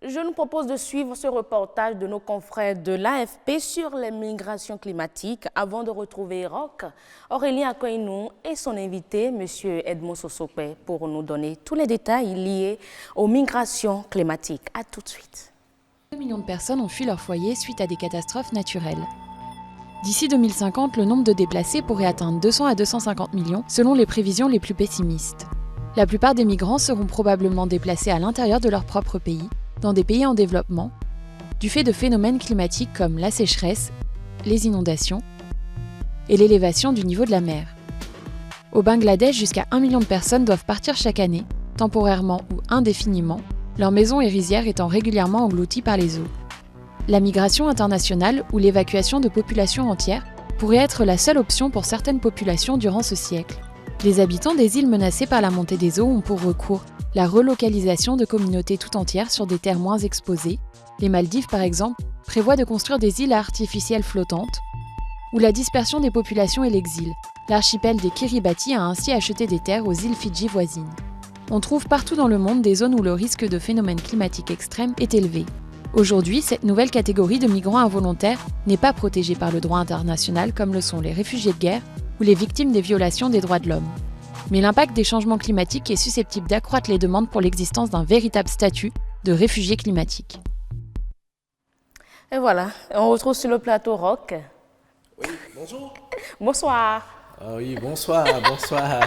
Je nous propose de suivre ce reportage de nos confrères de l'AFP sur les migrations climatiques avant de retrouver Roch, Aurélien Akoinou et son invité, M. Edmond Sosokwe, pour nous donner tous les détails liés aux migrations climatiques. A tout de suite. 2 millions de personnes ont fui leur foyer suite à des catastrophes naturelles. D'ici 2050, le nombre de déplacés pourrait atteindre 200 à 250 millions selon les prévisions les plus pessimistes. La plupart des migrants seront probablement déplacés à l'intérieur de leur propre pays, dans des pays en développement, du fait de phénomènes climatiques comme la sécheresse, les inondations et l'élévation du niveau de la mer. Au Bangladesh, jusqu'à 1 million de personnes doivent partir chaque année, temporairement ou indéfiniment, leurs maisons et rizières étant régulièrement englouties par les eaux. La migration internationale ou l'évacuation de populations entières pourrait être la seule option pour certaines populations durant ce siècle. Les habitants des îles menacées par la montée des eaux ont pour recours la relocalisation de communautés tout entières sur des terres moins exposées. Les Maldives, par exemple, prévoient de construire des îles artificielles flottantes, ou la dispersion des populations et l'exil. L'archipel des Kiribati a ainsi acheté des terres aux îles Fidji voisines. On trouve partout dans le monde des zones où le risque de phénomènes climatiques extrêmes est élevé. Aujourd'hui, cette nouvelle catégorie de migrants involontaires n'est pas protégée par le droit international comme le sont les réfugiés de guerre ou les victimes des violations des droits de l'homme. Mais l'impact des changements climatiques est susceptible d'accroître les demandes pour l'existence d'un véritable statut de réfugié climatique. Et voilà, on retrouve sur le plateau Roch. Oui, bonjour. Bonsoir. Ah oui, bonsoir, bonsoir.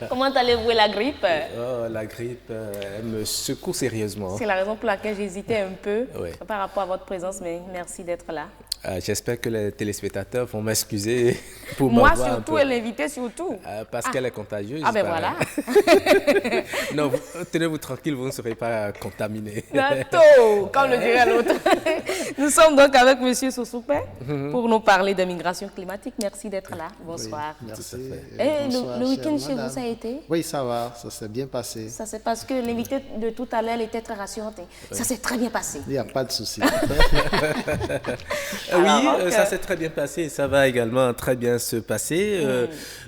Comment allez-vous et la grippe? Oh, la grippe, elle me secoue sérieusement. C'est la raison pour laquelle j'hésitais un peu Oui. par rapport à votre présence, mais merci d'être là. J'espère que les téléspectateurs vont m'excuser pour Moi m'avoir surtout un peu. et l'invité surtout. Parce qu'elle est contagieuse. Ah ben voilà. Non, tenez-vous tranquille, vous ne serez pas contaminés. Bientôt, comme le dirait l'autre. Nous sommes donc avec M. Sosokwe pour nous parler de migration climatique. Merci d'être là. Bonsoir. Oui, merci. Et Bonsoir, le week-end chère chez vous, madame. ça a été? Oui, ça va, ça s'est bien passé. Ça c'est parce que l'invité de tout à l'heure elle était très rassurante. Ça s'est très bien passé. Il n'y a pas de souci. Alors, Ça s'est très bien passé et ça va également très bien se passer.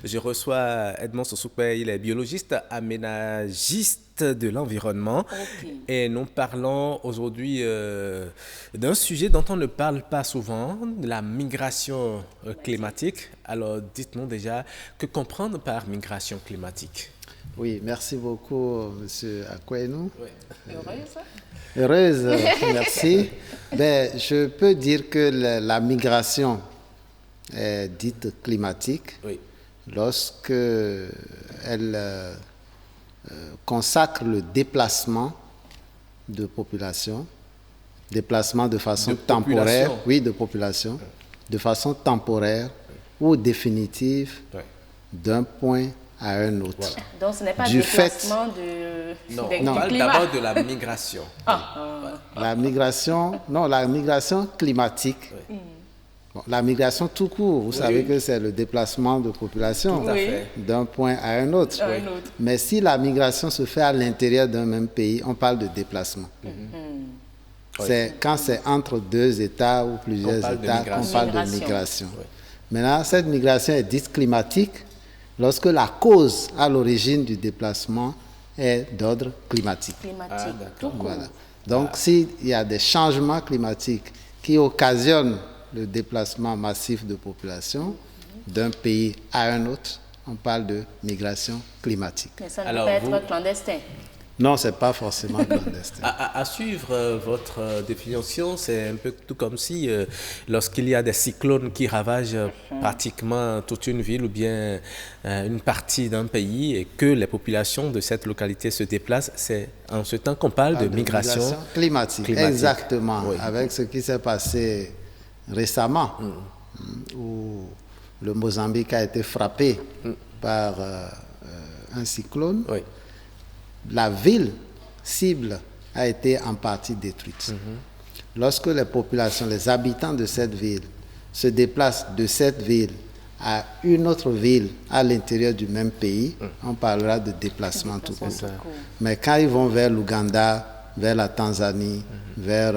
Je reçois Edmond Sosokwe, il est biologiste, aménagiste de l'environnement. Ok. Et nous parlons aujourd'hui d'un sujet dont on ne parle pas souvent, la migration climatique. Alors dites-nous déjà, que comprendre par migration climatique? Oui, merci beaucoup, Monsieur Akoinou. Heureux, ça? Heureuse, merci. Ben, je peux dire que la migration est dite climatique Oui. lorsque elle consacre le déplacement de population, déplacement de façon De temporaire, population. oui, de population, de façon temporaire ou définitive Ouais. d'un point à un autre. Voilà. Donc ce n'est pas Du déplacement Non, du on parle climat. d'abord de la migration. La migration climatique. Bon, la migration tout court, vous savez que c'est le déplacement de population Tout à fait. d'un point à un autre. À un autre. Mais si la migration se fait à l'intérieur d'un même pays, on parle de déplacement. C'est quand c'est entre deux États ou plusieurs On parle de États qu'on migration. parle de Migration. migration. Maintenant, cette migration est dite climatique lorsque la cause à l'origine du déplacement est d'ordre climatique. Climatique. Ah, d'accord. tout court. Voilà. Donc, s'il y a des changements climatiques qui occasionnent le déplacement massif de population d'un pays à un autre, on parle de migration climatique. Mais ça ne Alors, peut pas vous- être clandestin. Non, ce n'est pas forcément clandestin. À suivre votre définition, c'est un peu tout comme si lorsqu'il y a des cyclones qui ravagent pratiquement toute une ville ou bien une partie d'un pays et que les populations de cette localité se déplacent, c'est en ce temps qu'on parle de migration climatique. Exactement. Oui. Avec ce qui s'est passé récemment, où le Mozambique a été frappé par un cyclone. Oui. La ville cible a été en partie détruite. Lorsque les populations, les habitants de cette ville se déplacent de cette ville à une autre ville à l'intérieur du même pays, on parlera de déplacement tout court. Mais quand ils vont vers l'Ouganda, vers la Tanzanie, vers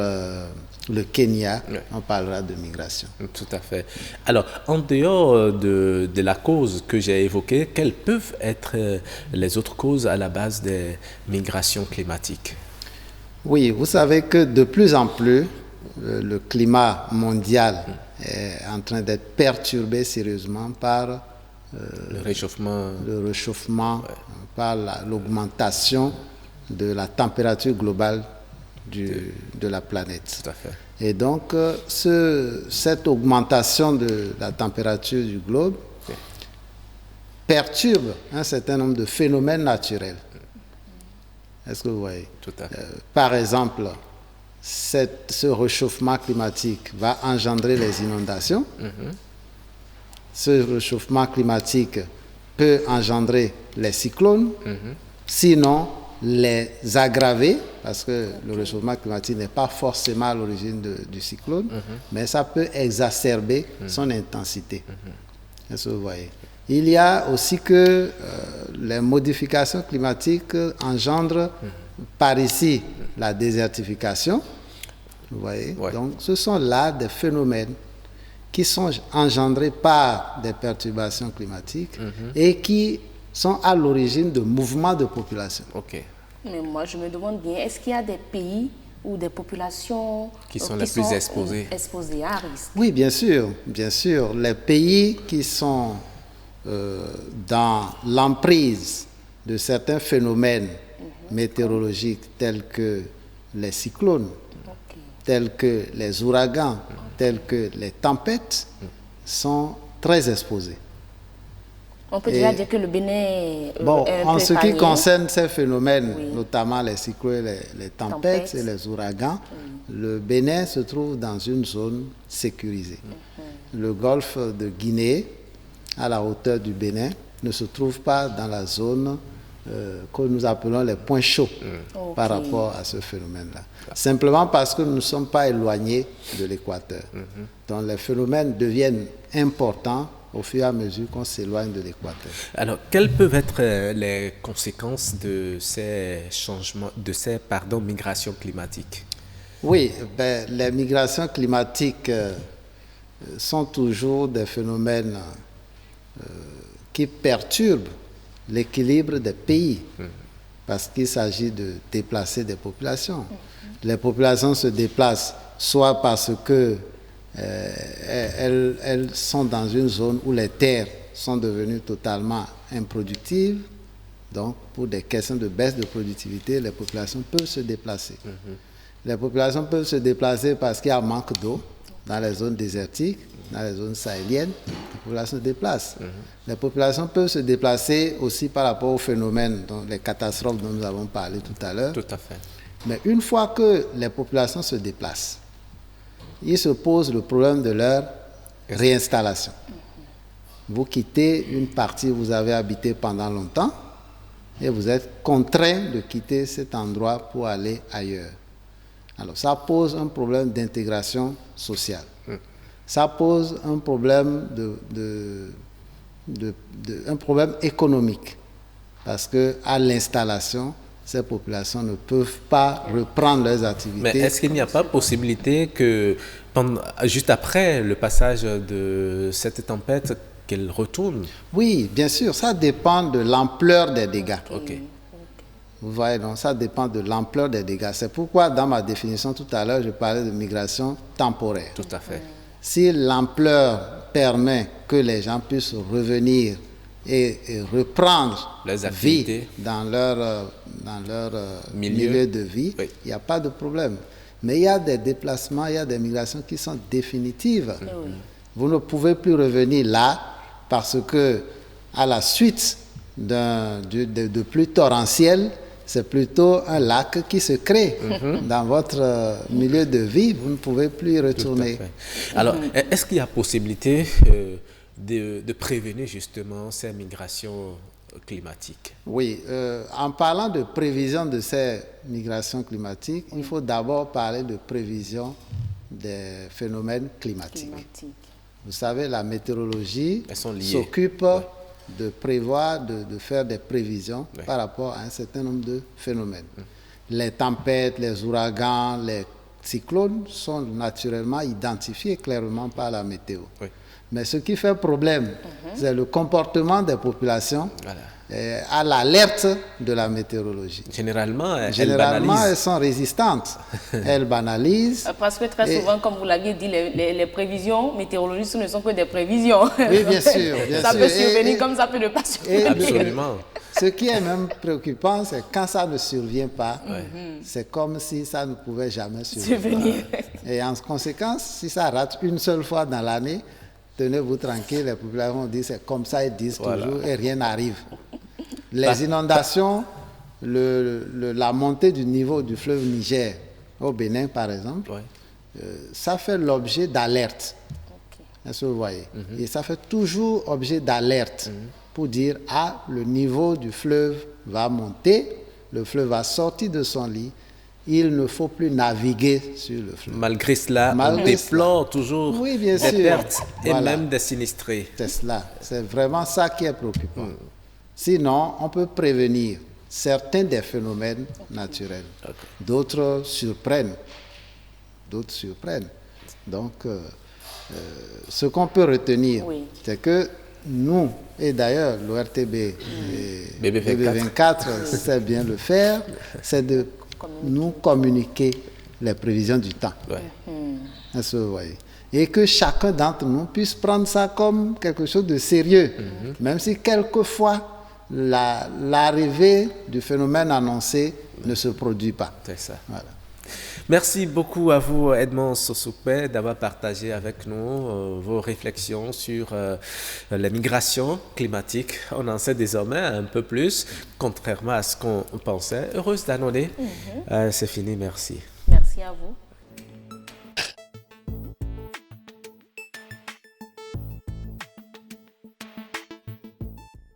le Kenya, on parlera de migration. Tout à fait. Alors, en dehors de la cause que j'ai évoquée, quelles peuvent être les autres causes à la base des migrations climatiques? Oui, vous savez que de plus en plus, le climat mondial est en train d'être perturbé sérieusement par Le réchauffement. par l'augmentation de la température globale de la planète. Tout à fait. Et donc, cette augmentation de la température du globe perturbe un certain nombre de phénomènes naturels. Est-ce que vous voyez? Tout à fait. Par exemple, ce réchauffement climatique va engendrer les inondations. Ce réchauffement climatique peut engendrer les cyclones, sinon les aggraver, parce que le réchauffement climatique n'est pas forcément à l'origine du cyclone, mais ça peut exacerber son intensité. Est-ce que vous voyez? Il y a aussi que les modifications climatiques engendrent par ici la désertification. Vous voyez? Ouais. Donc, ce sont là des phénomènes qui sont engendrés par des perturbations climatiques et qui sont à l'origine de mouvements de population. OK. Mais moi, je me demande bien, est-ce qu'il y a des pays ou des populations Qui sont les plus exposées à risque? Oui, bien sûr, bien sûr. Les pays qui sont dans l'emprise de certains phénomènes météorologiques tels que les cyclones, tels que les ouragans, tels que les tempêtes, sont très exposés. On peut déjà dire que le Bénin Bon, est un en peu ce qui épargné. concerne ces phénomènes, Oui. notamment les cyclones, les tempêtes et les ouragans, le Bénin se trouve dans une zone sécurisée. Le golfe de Guinée, à la hauteur du Bénin, ne se trouve pas dans la zone que nous appelons les points chauds par rapport à ce phénomène-là. Simplement parce que nous ne sommes pas éloignés de l'équateur. Donc les phénomènes deviennent importants au fur et à mesure qu'on s'éloigne de l'équateur. Alors, quelles peuvent être les conséquences de ces changements, migrations climatiques? Oui, ben, les migrations climatiques sont toujours des phénomènes qui perturbent l'équilibre des pays, parce qu'il s'agit de déplacer des populations. Les populations se déplacent soit parce que elles sont dans une zone où les terres sont devenues totalement improductives, donc pour des questions de baisse de productivité, les populations peuvent se déplacer. Les populations peuvent se déplacer parce qu'il y a un manque d'eau dans les zones désertiques, dans les zones sahéliennes, les populations se déplacent. Les populations peuvent se déplacer aussi par rapport aux phénomènes, les catastrophes dont nous avons parlé tout à l'heure. Tout à fait. Mais une fois que les populations se déplacent, il se pose le problème de leur réinstallation. Vous quittez une partie où vous avez habité pendant longtemps et vous êtes contraint de quitter cet endroit pour aller ailleurs. Alors ça pose un problème d'intégration sociale. Ça pose un problème, un problème économique, parce qu'à l'installation, ces populations ne peuvent pas reprendre leurs activités. Mais est-ce qu'il n'y a pas possibilité que, juste après le passage de cette tempête, qu'elle retourne? Oui, bien sûr, ça dépend de l'ampleur des dégâts. OK. Vous voyez, donc ça dépend de l'ampleur des dégâts. C'est pourquoi, dans ma définition tout à l'heure, je parlais de migration temporaire. Tout à fait. Si l'ampleur permet que les gens puissent revenir et reprendre les activités vie dans leur milieu de vie, oui. il n'y a pas de problème. Mais il y a des déplacements, il y a des migrations qui sont définitives. Vous ne pouvez plus revenir là parce que, à la suite de pluies torrentielles, c'est plutôt un lac qui se crée dans votre milieu de vie. Vous ne pouvez plus y retourner. Alors, est-ce qu'il y a possibilité de prévenir justement ces migrations climatiques? Oui, en parlant de prévision de ces migrations climatiques, il faut d'abord parler de prévision des phénomènes climatiques. Vous savez, la météorologie s'occupe de prévoir, de faire des prévisions par rapport à un certain nombre de phénomènes. Les tempêtes, les ouragans, les cyclones sont naturellement identifiés clairement par la météo. Mais ce qui fait problème, c'est le comportement des populations à l'alerte de la météorologie. Généralement, Généralement, elles elles sont résistantes. Elles banalisent. Parce que très souvent, comme vous l'aviez dit, les prévisions météorologiques ce ne sont que des prévisions. Oui, bien sûr. Ça peut survenir comme ça peut ne pas survenir. Absolument. Ce qui est même préoccupant, c'est quand ça ne survient pas, c'est comme si ça ne pouvait jamais survenir. Et en conséquence, si ça rate une seule fois dans l'année, tenez-vous tranquille, les populations disent c'est comme ça, ils disent toujours et rien n'arrive. Les inondations, la montée du niveau du fleuve Niger au Bénin par exemple, ça fait l'objet d'alerte. Est-ce que vous voyez? Et ça fait toujours objet d'alerte pour dire le niveau du fleuve va monter, le fleuve va sortir de son lit. Il ne faut plus naviguer sur le fleuve. Malgré cela, on déplore toujours des pertes et même des sinistrés. C'est cela. C'est vraiment ça qui est préoccupant. Sinon, on peut prévenir certains des phénomènes naturels. D'autres surprennent. Donc, ce qu'on peut retenir, c'est que nous, et d'ailleurs l'ORTB et BB24 sait bien le faire, c'est de nous communiquer les prévisions du temps. Est-ce que vous voyez? Et que chacun d'entre nous puisse prendre ça comme quelque chose de sérieux, même si quelquefois l'arrivée du phénomène annoncé ne se produit pas. C'est ça. Voilà. Merci beaucoup à vous, Edmond Sosokpe, d'avoir partagé avec nous vos réflexions sur les migrations climatiques. On en sait désormais un peu plus, contrairement à ce qu'on pensait. Heureuse d'annoncer. C'est fini, merci. Merci à vous.